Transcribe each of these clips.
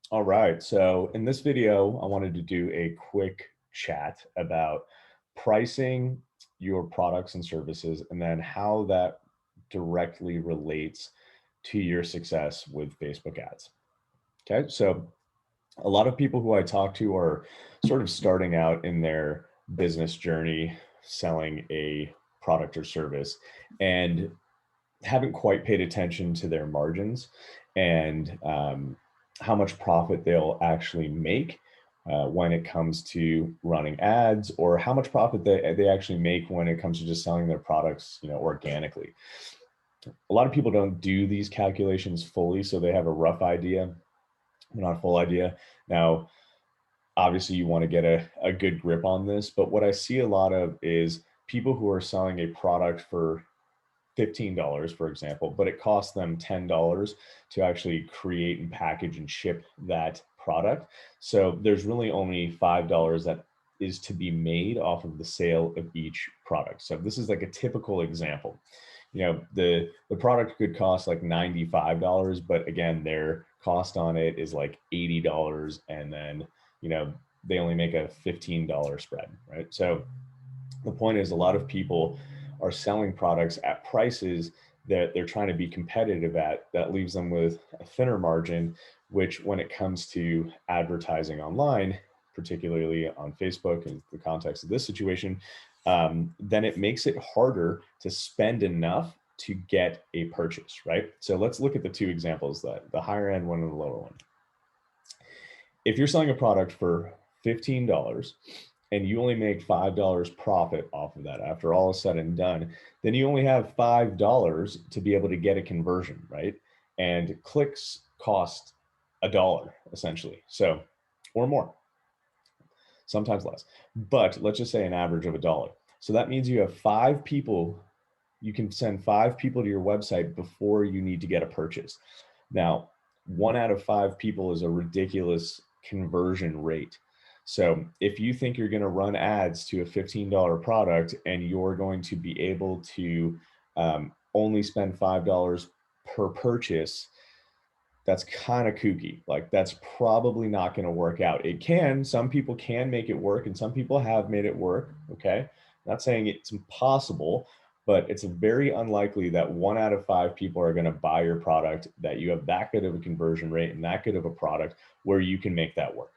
All right, so in this video, I wanted to do a quick chat about pricing your products and services and then how that directly relates to your success with Facebook ads. Okay, so a lot of people who I talk to are sort of starting out in their business journey selling a product or service and haven't quite paid attention to their margins and how much profit they'll actually make when it comes to running ads, or how much profit they actually make when it comes to just selling their products, organically. A lot of people don't do these calculations fully, so they have a rough idea, not a full idea. Now, obviously you want to get a good grip on this, but what I see a lot of is people who are selling a product for $15, for example, but it costs them $10 to actually create and package and ship that product. So there's really only $5 that is to be made off of the sale of each product. So this is like a typical example. The product could cost like $95, but again, their cost on it is like $80, and then they only make a $15 spread, right? So the point is, a lot of people are selling products at prices that they're trying to be competitive at, that leaves them with a thinner margin, which when it comes to advertising online, particularly on Facebook in the context of this situation, then it makes it harder to spend enough to get a purchase, right? So let's look at the two examples, the higher end one and the lower one. If you're selling a product for $15 and you only make $5 profit off of that after all is said and done, then you only have $5 to be able to get a conversion, right? And clicks cost a dollar essentially. So, or more, sometimes less. But let's just say an average of a dollar. So that means you have five people, you can send five people to your website before you need to get a purchase. Now, 1 out of 5 people is a ridiculous conversion rate. So if you think you're going to run ads to a $15 product and you're going to be able to only spend $5 per purchase, that's kind of kooky. Like, that's probably not going to work out. It can, some people can make it work, and some people have made it work. Okay. Not saying it's impossible, but it's very unlikely that 1 out of 5 people are going to buy your product, that you have that good of a conversion rate and that good of a product where you can make that work.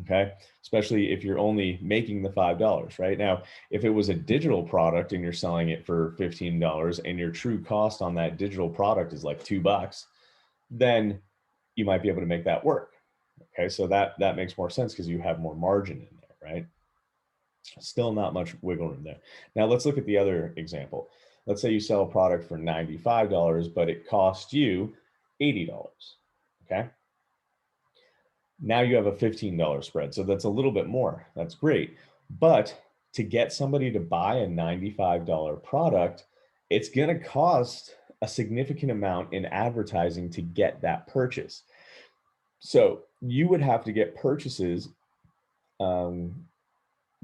Okay. Especially if you're only making the $5, right? Now, if it was a digital product and you're selling it for $15 and your true cost on that digital product is like $2, then you might be able to make that work. Okay, so that makes more sense because you have more margin in there, right? Still not much wiggle room there. Now let's look at the other example. Let's say you sell a product for $95, but it cost you $80. Okay, now you have a $15 spread, so that's a little bit more. That's great, but to get somebody to buy a $95 product, it's going to cost a significant amount in advertising to get that purchase. So you would have to get purchases um,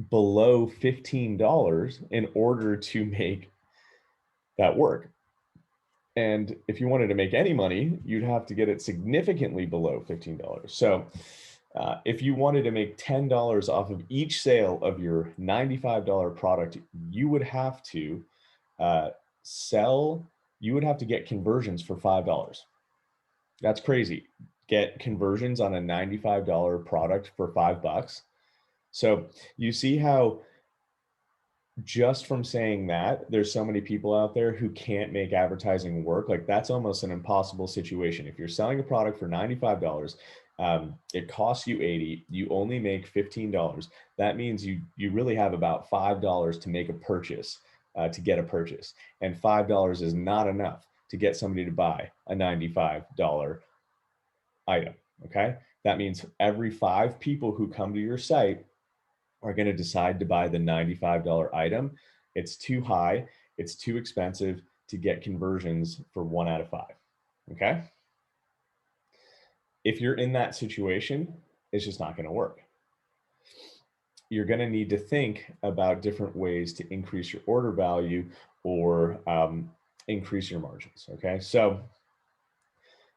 below $15 in order to make that work. And if you wanted to make any money, you'd have to get it significantly below $15. So if you wanted to make $10 off of each sale of your $95 product, you would have to uh, you would have to get conversions for $5. That's crazy. Get conversions on a $95 product for $5. So you see how, just from saying that, there's so many people out there who can't make advertising work. Like, that's almost an impossible situation. If you're selling a product for $95, it costs you 80, you only make $15. That means you really have about $5 to make a purchase, to get a purchase. And $5 is not enough to get somebody to buy a $95 item. Okay. That means every 5 people who come to your site are going to decide to buy the $95 item. It's too high. It's too expensive to get conversions for 1 out of 5. Okay. If you're in that situation, it's just not going to work. You're going to need to think about different ways to increase your order value or increase your margins. Okay. So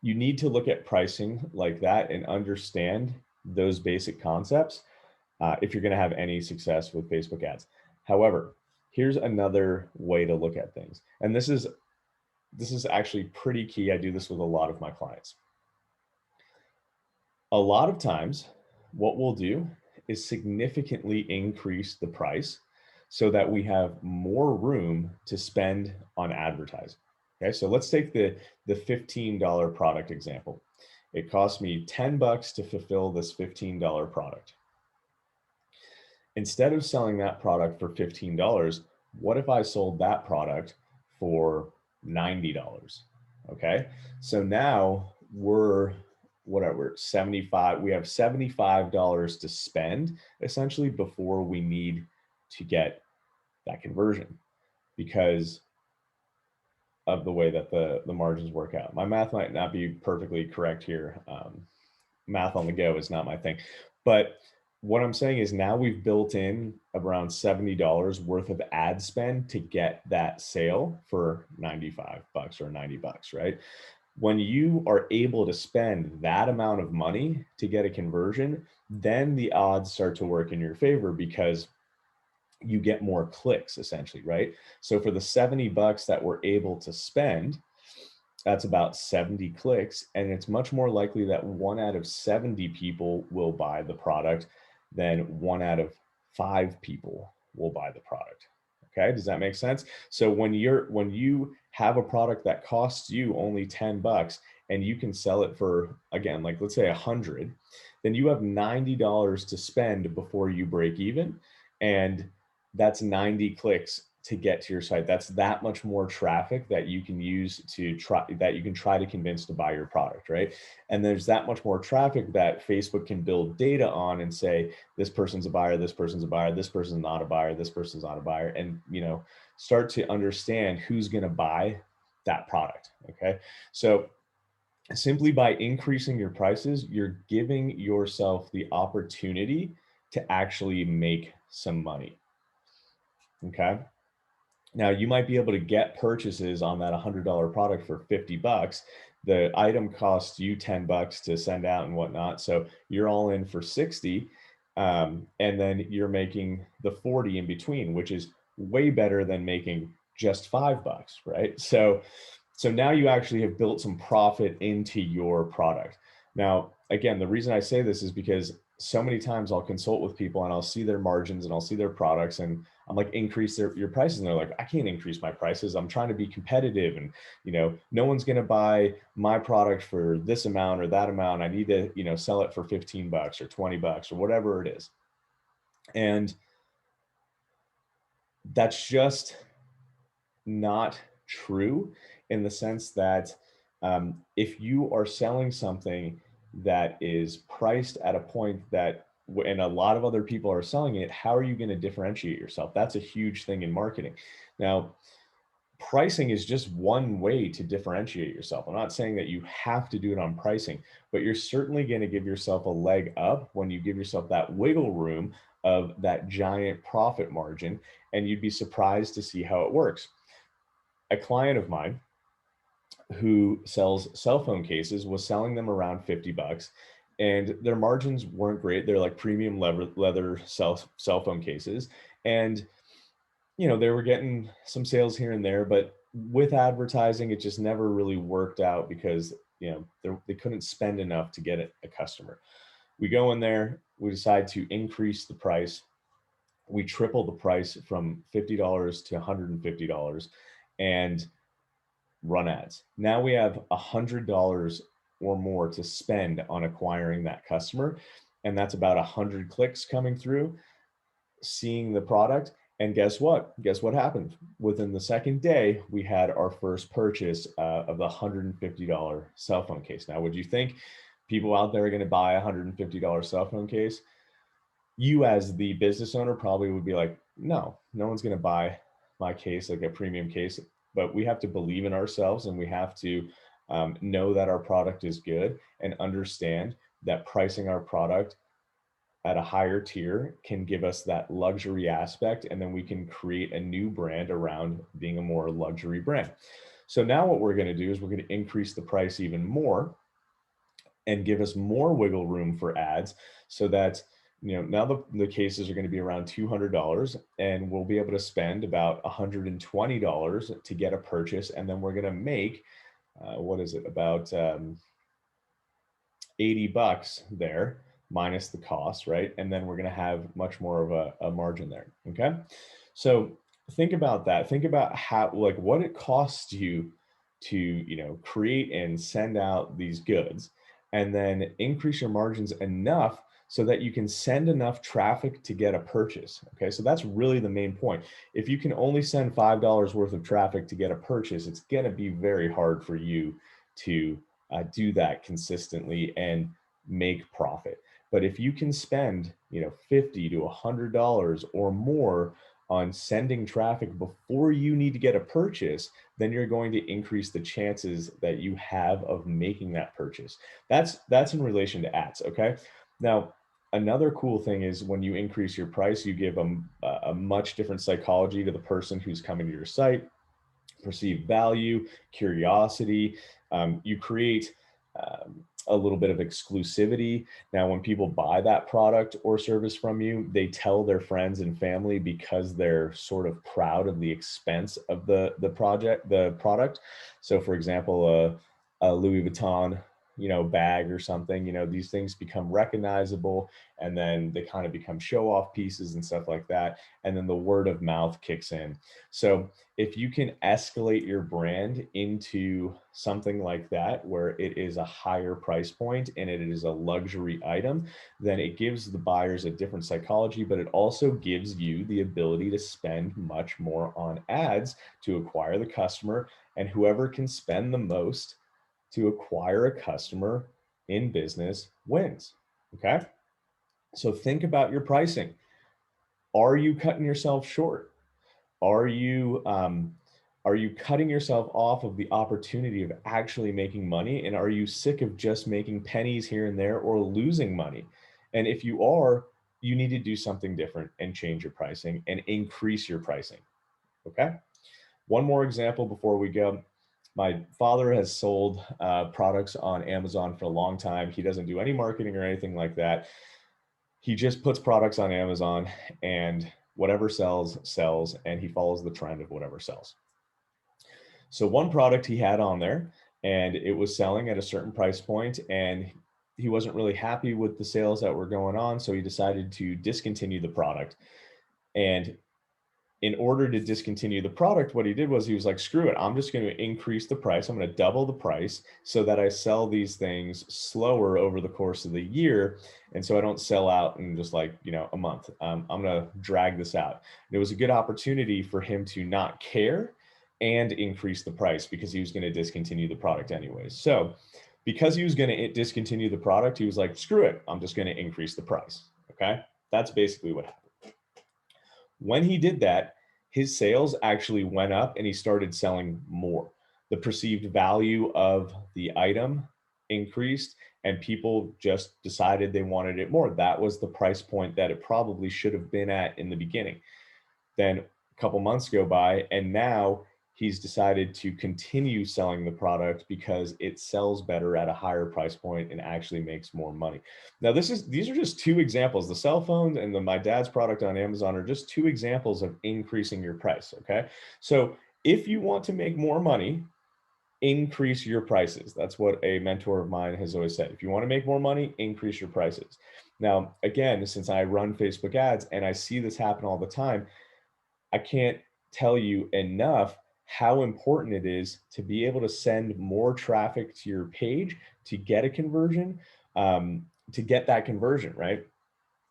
You need to look at pricing like that and understand those basic concepts if you're going to have any success with Facebook ads. However, here's another way to look at things. And this is actually pretty key. I do this with a lot of my clients. A lot of times, what we'll do is significantly increase the price so that we have more room to spend on advertising. Okay, so let's take the $15 product example. It cost me 10 bucks to fulfill this $15 product. Instead of selling that product for $15, what if I sold that product for $90? Okay. So now we're whatever, 75, we have $75 to spend essentially before we need to get that conversion because of the way that the margins work out. My math might not be perfectly correct here. Math on the go is not my thing. But what I'm saying is now we've built in around $70 worth of ad spend to get that sale for 95 bucks or 90 bucks, right? When you are able to spend that amount of money to get a conversion, then the odds start to work in your favor because you get more clicks essentially, right? So for the 70 bucks that we're able to spend, that's about 70 clicks. And it's much more likely that 1 out of 70 people will buy the product than 1 out of 5 people will buy the product. Okay, does that make sense? So when you have a product that costs you only 10 bucks and you can sell it for, again, like let's say 100, then you have $90 to spend before you break even. And that's 90 clicks to get to your site. That's that much more traffic that you can use to try to convince to buy your product, right? And there's that much more traffic that Facebook can build data on and say, this person's a buyer, this person's a buyer, this person's not a buyer, this person's not a buyer, and start to understand who's going to buy that product. Okay. So simply by increasing your prices, you're giving yourself the opportunity to actually make some money. Okay. Now you might be able to get purchases on that $100 product for 50 bucks. The item costs you 10 bucks to send out and whatnot. So you're all in for 60. And then you're making the 40 in between, which is way better than making just 5 bucks, right? So now you actually have built some profit into your product. Now, again, the reason I say this is because so many times I'll consult with people and I'll see their margins and I'll see their products and I'm like, increase your prices. And they're like, I can't increase my prices. I'm trying to be competitive. And, no one's going to buy my product for this amount or that amount. I need to, sell it for 15 bucks or 20 bucks or whatever it is. And that's just not true in the sense that if you are selling something that is priced at a point that and a lot of other people are selling it, how are you going to differentiate yourself? That's a huge thing in marketing. Now, pricing is just one way to differentiate yourself. I'm not saying that you have to do it on pricing, but you're certainly going to give yourself a leg up when you give yourself that wiggle room of that giant profit margin, and you'd be surprised to see how it works. A client of mine who sells cell phone cases was selling them around 50 bucks and their margins weren't great. They're like premium leather cell phone cases. And, they were getting some sales here and there, but with advertising, it just never really worked out because, they couldn't spend enough to get a customer. We go in there, we decide to increase the price. We triple the price from $50 to $150 and run ads. Now we have $100 or more to spend on acquiring that customer. And that's about 100 clicks coming through, seeing the product. And guess what? Guess what happened? Within the second day, we had our first purchase of the $150 cell phone case. Now, would you think people out there are going to buy a $150 cell phone case? You as the business owner probably would be like, no one's going to buy my case, like a premium case. But we have to believe in ourselves and we have to know that our product is good and understand that pricing our product at a higher tier can give us that luxury aspect. And then we can create a new brand around being a more luxury brand. So now what we're going to do is we're going to increase the price even more and give us more wiggle room for ads so that now the cases are going to be around $200 and we'll be able to spend about $120 to get a purchase, and then we're going to make what is it, about 80 bucks there minus the cost, right? And then we're going to have much more of a margin there. Okay. So think about that. Think about how, like, what it costs you to, create and send out these goods, and then increase your margins enough so that you can send enough traffic to get a purchase. Okay. So that's really the main point. If you can only send $5 worth of traffic to get a purchase, it's going to be very hard for you to do that consistently and make profit. But if you can spend, $50 to $100 or more on sending traffic before you need to get a purchase, then you're going to increase the chances that you have of making that purchase. That's in relation to ads. Okay. Now, another cool thing is when you increase your price, you give a much different psychology to the person who's coming to your site, perceived value, curiosity. You create a little bit of exclusivity. Now, when people buy that product or service from you, they tell their friends and family because they're sort of proud of the expense of the product. So, for example, a Louis Vuitton, bag or something, these things become recognizable, and then they kind of become show off pieces and stuff like that. And then the word of mouth kicks in. So if you can escalate your brand into something like that, where it is a higher price point and it is a luxury item, then it gives the buyers a different psychology, but it also gives you the ability to spend much more on ads to acquire the customer. And whoever can spend the most to acquire a customer in business wins. Okay. So think about your pricing. Are you cutting yourself short? Are you cutting yourself off of the opportunity of actually making money? And are you sick of just making pennies here and there or losing money? And if you are, you need to do something different and change your pricing and increase your pricing. Okay. One more example before we go. My father has sold products on Amazon for a long time. He doesn't do any marketing or anything like that. He just puts products on Amazon, and whatever sells, sells, and he follows the trend of whatever sells. So one product he had on there, and it was selling at a certain price point, and he wasn't really happy with the sales that were going on. So he decided to discontinue the product. And in order to discontinue the product, what he did was he was like, screw it, I'm just going to increase the price. I'm going to double the price so that I sell these things slower over the course of the year. And so I don't sell out in just like, a month. I'm going to drag this out. And it was a good opportunity for him to not care and increase the price because he was going to discontinue the product anyways. So because he was going to discontinue the product, he was like, screw it, I'm just going to increase the price. Okay. That's basically what happened. When he did that, his sales actually went up and he started selling more. The perceived value of the item increased and people just decided they wanted it more. That was the price point that it probably should have been at in the beginning. Then a couple months go by and now he's decided to continue selling the product because it sells better at a higher price point and actually makes more money. Now, these are just two examples. The cell phone and my dad's product on Amazon are just two examples of increasing your price. Okay. So if you want to make more money, increase your prices. That's what a mentor of mine has always said. If you want to make more money, increase your prices. Now, again, since I run Facebook ads and I see this happen all the time, I can't tell you enough how important it is to be able to send more traffic to your page to get a conversion, to get that conversion, right?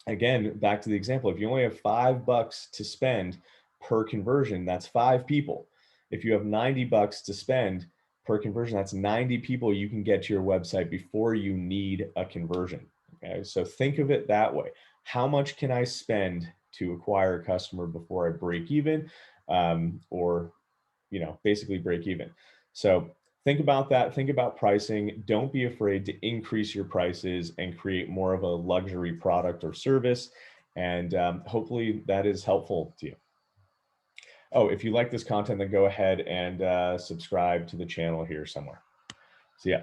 Again, back to the example, if you only have $5 to spend per conversion, that's 5 people. If you have 90 bucks to spend per conversion, that's 90 people you can get to your website before you need a conversion. Okay, so think of it that way. How much can I spend to acquire a customer before I break even, or basically break even? So think about that. Think about pricing. Don't be afraid to increase your prices and create more of a luxury product or service. And hopefully that is helpful to you. Oh, if you like this content, then go ahead and subscribe to the channel here somewhere. See ya.